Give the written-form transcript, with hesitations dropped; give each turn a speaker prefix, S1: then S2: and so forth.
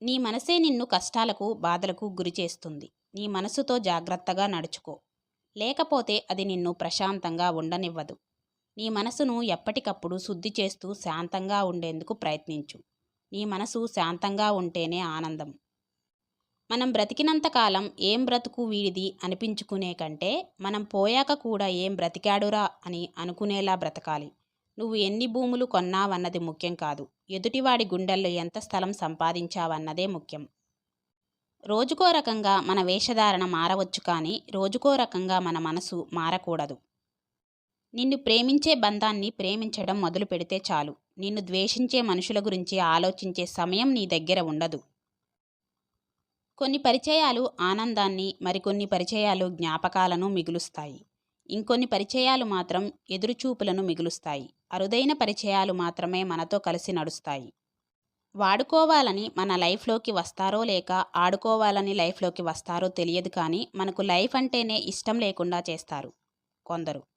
S1: నీ మనసే నిన్ను కష్టాలకు, బాధలకు గురిచేస్తుంది. నీ మనసుతో జాగ్రత్తగా నడుచుకో. లేకపోతే అది నిన్ను ప్రశాంతంగా ఉండనివ్వదు. నీ మనసును ఎప్పటికప్పుడు శుద్ధి చేస్తూ శాంతంగా ఉండేందుకు ప్రయత్నించు. నీ మనసు శాంతంగా ఉంటేనే ఆనందం. మనం బ్రతికినంత కాలం ఏం బ్రతుకు వీడిది అనిపించుకునే కంటే, మనం పోయాక కూడా ఏం బ్రతికాడురా అని అనుకునేలా బ్రతకాలి. నువ్వు ఎన్ని భూములు కొన్నావన్నది ముఖ్యం కాదు. ఎదుటివాడి గుండెల్లో ఎంత స్థలం సంపాదించావన్నదే ముఖ్యం. రోజుకో రకంగా మన వేషధారణ మారవచ్చు కానీ, రోజుకో రకంగా మన మనసు మారకూడదు. నిన్ను ప్రేమించే బంధాన్ని ప్రేమించడం మొదలు పెడితే చాలు. నిన్ను ద్వేషించే మనుషుల గురించి ఆలోచించే సమయం నీ దగ్గర ఉండదు. కొన్ని పరిచయాలు ఆనందాన్ని, మరికొన్ని పరిచయాలు జ్ఞాపకాలను మిగులుస్తాయి. ఇంకొన్ని పరిచయాలు మాత్రం ఎదురుచూపులను మిగులుస్తాయి. అరుదైన పరిచయాలు మాత్రమే మనతో కలిసి నడుస్తాయి. వాడుకోవాలని మన లైఫ్లోకి వస్తారో లేక ఆడుకోవాలని లైఫ్లోకి వస్తారో తెలియదు కానీ, మనకు లైఫ్ అంటేనే ఇష్టం లేకుండా చేస్తారు కొందరు.